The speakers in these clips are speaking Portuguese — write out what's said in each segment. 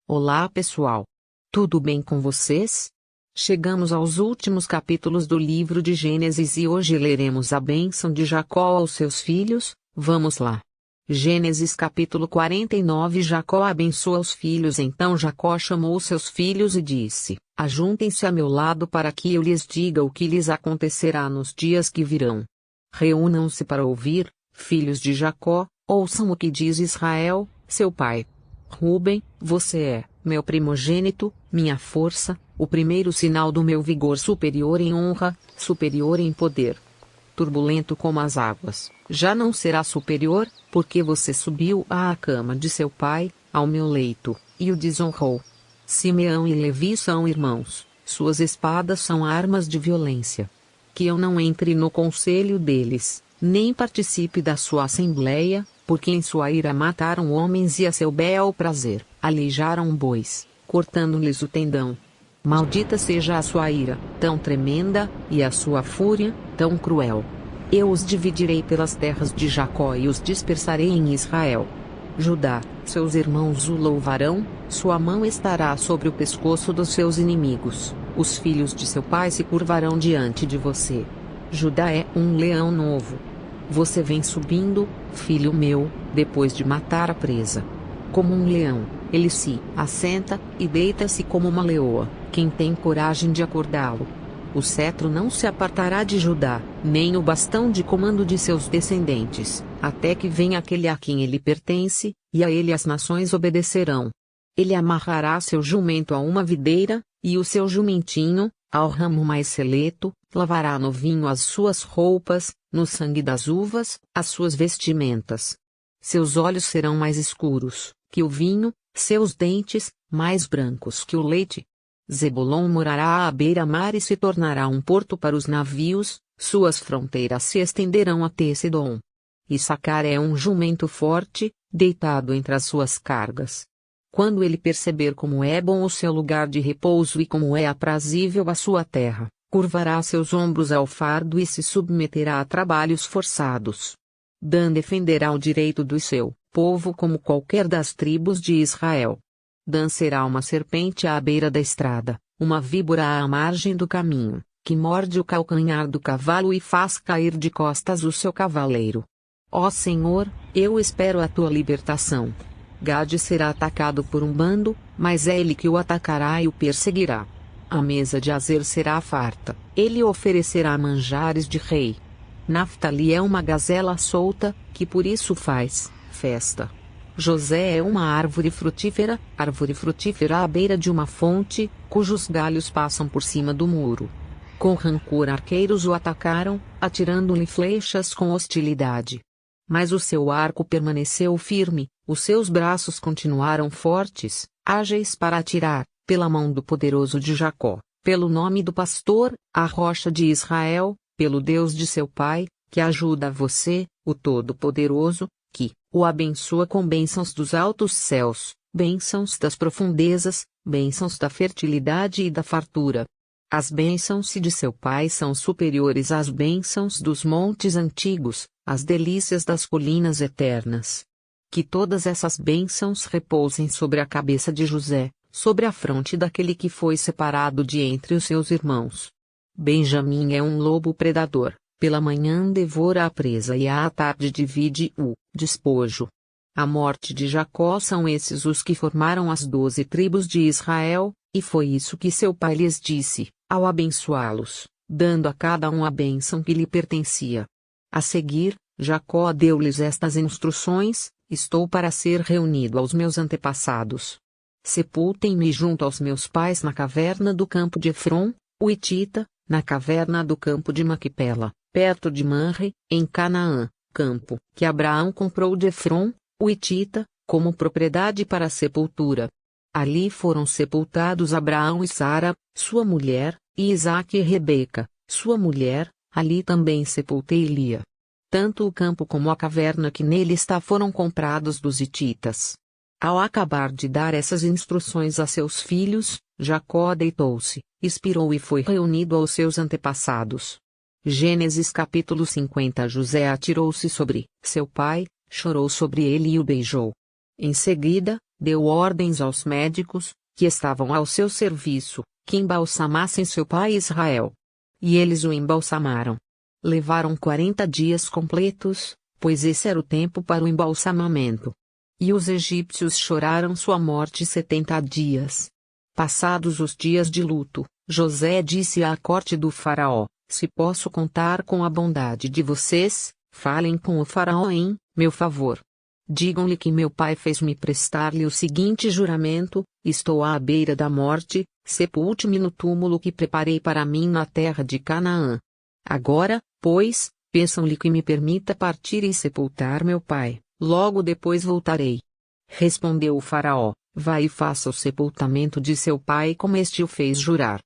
Olá pessoal! Tudo bem com vocês? Chegamos aos últimos capítulos do livro de Gênesis e hoje leremos a bênção de Jacó aos seus filhos. Vamos lá! Gênesis capítulo 49. Jacó abençoa os filhos. Então Jacó chamou seus filhos e disse: Ajuntem-se a meu lado para que eu lhes diga o que lhes acontecerá nos dias que virão. Reúnam-se para ouvir, filhos de Jacó, ouçam o que diz Israel, seu pai. Ruben, você é, meu primogênito, minha força, o primeiro sinal do meu vigor, superior em honra, superior em poder. Turbulento como as águas, já não será superior, porque você subiu à cama de seu pai, ao meu leito, e o desonrou. Simeão e Levi são irmãos, suas espadas são armas de violência. Que eu não entre no conselho deles, nem participe da sua assembleia, porque em sua ira mataram homens e a seu bel prazer, aleijaram bois, cortando-lhes o tendão. Maldita seja a sua ira, tão tremenda, e a sua fúria, tão cruel. Eu os dividirei pelas terras de Jacó e os dispersarei em Israel. Judá, seus irmãos o louvarão, sua mão estará sobre o pescoço dos seus inimigos, os filhos de seu pai se curvarão diante de você. Judá é um leão novo. Você vem subindo, filho meu, depois de matar a presa. Como um leão, ele se assenta e deita-se como uma leoa, quem tem coragem de acordá-lo. O cetro não se apartará de Judá, nem o bastão de comando de seus descendentes, até que venha aquele a quem ele pertence, e a ele as nações obedecerão. Ele amarrará seu jumento a uma videira, e o seu jumentinho, ao ramo mais seleto, lavará no vinho as suas roupas, no sangue das uvas, as suas vestimentas. Seus olhos serão mais escuros que o vinho, seus dentes, mais brancos que o leite. Zebulon morará à beira-mar e se tornará um porto para os navios, suas fronteiras se estenderão até Sidom. Issacar é um jumento forte, deitado entre as suas cargas. Quando ele perceber como é bom o seu lugar de repouso e como é aprazível a sua terra, curvará seus ombros ao fardo e se submeterá a trabalhos forçados. Dan defenderá o direito do seu povo como qualquer das tribos de Israel. Dan será uma serpente à beira da estrada, uma víbora à margem do caminho, que morde o calcanhar do cavalo e faz cair de costas o seu cavaleiro. Ó Senhor, eu espero a tua libertação. Gade será atacado por um bando, mas é ele que o atacará e o perseguirá. A mesa de Azer será farta, ele oferecerá manjares de rei. Naftali é uma gazela solta, que por isso faz festa. José é uma árvore frutífera à beira de uma fonte, cujos galhos passam por cima do muro. Com rancor arqueiros o atacaram, atirando-lhe flechas com hostilidade. Mas o seu arco permaneceu firme, os seus braços continuaram fortes, ágeis para atirar, pela mão do poderoso de Jacó, pelo nome do pastor, a rocha de Israel, pelo Deus de seu pai, que ajuda você, o Todo-Poderoso, que o abençoa com bênçãos dos altos céus, bênçãos das profundezas, bênçãos da fertilidade e da fartura. As bênçãos de seu pai são superiores às bênçãos dos montes antigos, às delícias das colinas eternas. Que todas essas bênçãos repousem sobre a cabeça de José, sobre a fronte daquele que foi separado de entre os seus irmãos. Benjamim é um lobo predador, pela manhã devora a presa e à tarde divide o despojo. A morte de Jacó são esses os que formaram as 12 tribos de Israel, e foi isso que seu pai lhes disse, ao abençoá-los, dando a cada um a bênção que lhe pertencia. A seguir, Jacó deu-lhes estas instruções: estou para ser reunido aos meus antepassados. Sepultem-me junto aos meus pais na caverna do campo de Efron, o Hitita, na caverna do campo de Maquipela, perto de Manre, em Canaã, campo que Abraão comprou de Efron, o Hitita, como propriedade para a sepultura. Ali foram sepultados Abraão e Sara, sua mulher, e Isaque e Rebeca, sua mulher. Ali também sepultei Lia. Tanto o campo como a caverna que nele está foram comprados dos hititas. Ao acabar de dar essas instruções a seus filhos, Jacó deitou-se, expirou e foi reunido aos seus antepassados. Gênesis capítulo 50. José atirou-se sobre seu pai, chorou sobre ele e o beijou. Em seguida, deu ordens aos médicos, que estavam ao seu serviço, que embalsamassem seu pai Israel. E eles o embalsamaram. Levaram 40 dias completos, pois esse era o tempo para o embalsamamento. E os egípcios choraram sua morte 70 dias. Passados os dias de luto, José disse à corte do faraó: se posso contar com a bondade de vocês, falem com o faraó em meu favor. Digam-lhe que meu pai fez-me prestar-lhe o seguinte juramento: estou à beira da morte, sepulte-me no túmulo que preparei para mim na terra de Canaã. Agora, pois, peçam-lhe que me permita partir e sepultar meu pai, logo depois voltarei. Respondeu o faraó: vai e faça o sepultamento de seu pai como este o fez jurar.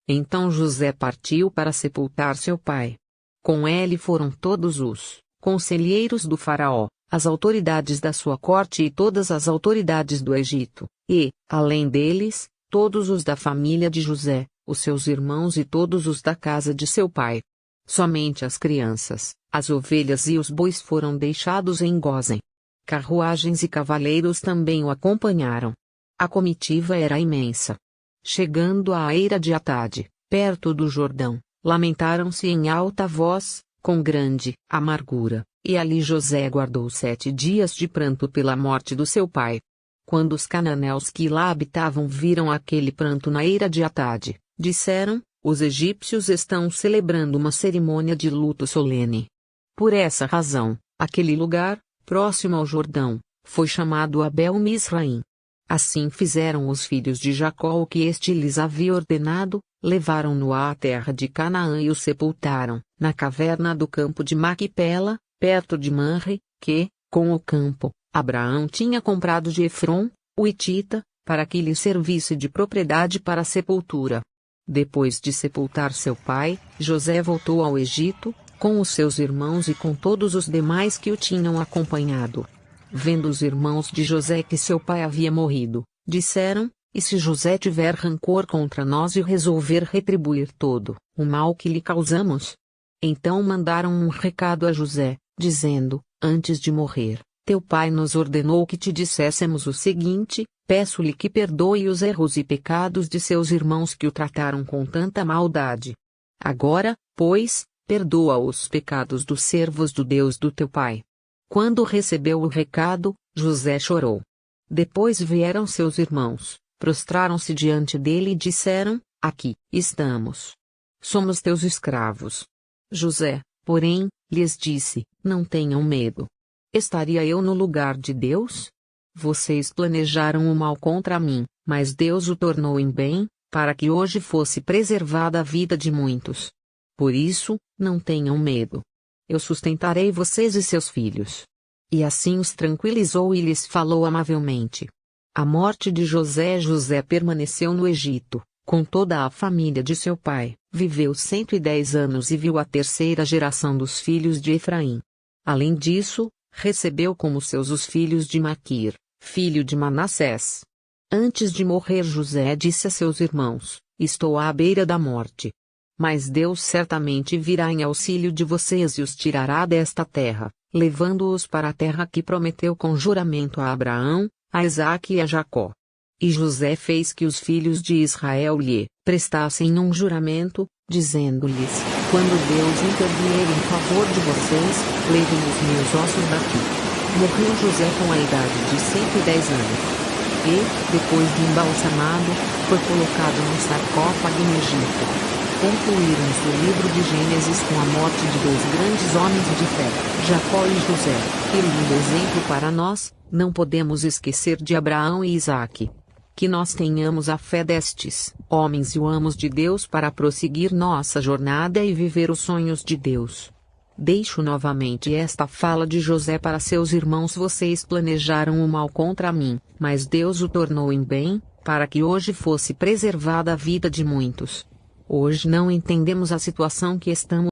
Então José partiu para sepultar seu pai. Com ele foram todos os conselheiros do faraó, as autoridades da sua corte e todas as autoridades do Egito, e, além deles, todos os da família de José, os seus irmãos e todos os da casa de seu pai. Somente as crianças, as ovelhas e os bois foram deixados em Gósen. Carruagens e cavaleiros também o acompanharam. A comitiva era imensa. Chegando à eira de Atade, perto do Jordão, lamentaram-se em alta voz, com grande amargura, e ali José guardou 7 dias de pranto pela morte do seu pai. Quando os cananeus que lá habitavam viram aquele pranto na eira de Atade, disseram: os egípcios estão celebrando uma cerimônia de luto solene. Por essa razão, aquele lugar, próximo ao Jordão, foi chamado Abel-Misraim. Assim fizeram os filhos de Jacó o que este lhes havia ordenado, levaram-no à terra de Canaã e o sepultaram, na caverna do campo de Maquipela, perto de Manre, que, com o campo, Abraão tinha comprado de Efron, o hitita, para que lhe servisse de propriedade para a sepultura. Depois de sepultar seu pai, José voltou ao Egito, com os seus irmãos e com todos os demais que o tinham acompanhado. Vendo os irmãos de José que seu pai havia morrido, disseram: e se José tiver rancor contra nós e resolver retribuir todo o mal que lhe causamos? Então mandaram um recado a José, dizendo: antes de morrer, teu pai nos ordenou que te disséssemos o seguinte: peço-lhe que perdoe os erros e pecados de seus irmãos que o trataram com tanta maldade. Agora, pois, perdoa os pecados dos servos do Deus do teu pai. Quando recebeu o recado, José chorou. Depois vieram seus irmãos, prostraram-se diante dele e disseram: aqui estamos. Somos teus escravos. José, porém, lhes disse: não tenham medo. Estaria eu no lugar de Deus? Vocês planejaram o mal contra mim, mas Deus o tornou em bem, para que hoje fosse preservada a vida de muitos. Por isso, não tenham medo. Eu sustentarei vocês e seus filhos. E assim os tranquilizou e lhes falou amavelmente. A morte de José permaneceu no Egito, com toda a família de seu pai, viveu 110 anos e viu a terceira geração dos filhos de Efraim. Além disso, recebeu como seus os filhos de Maquir, filho de Manassés. Antes de morrer José disse a seus irmãos: estou à beira da morte. Mas Deus certamente virá em auxílio de vocês e os tirará desta terra, levando-os para a terra que prometeu com juramento a Abraão, a Isaque e a Jacó. E José fez que os filhos de Israel lhe prestassem um juramento, dizendo-lhes: quando Deus intervier em favor de vocês, levem os meus ossos daqui. Morreu José com a idade de 110 anos. E, depois de embalsamado, foi colocado num sarcófago no Egito. Concluímos o livro de Gênesis com a morte de 2 grandes homens de fé, Jacó e José. Que lindo exemplo para nós, não podemos esquecer de Abraão e Isaque. Que nós tenhamos a fé destes homens e o amos de Deus para prosseguir nossa jornada e viver os sonhos de Deus. Deixo novamente esta fala de José para seus irmãos: vocês planejaram o mal contra mim, mas Deus o tornou em bem, para que hoje fosse preservada a vida de muitos. Hoje não entendemos a situação que estamos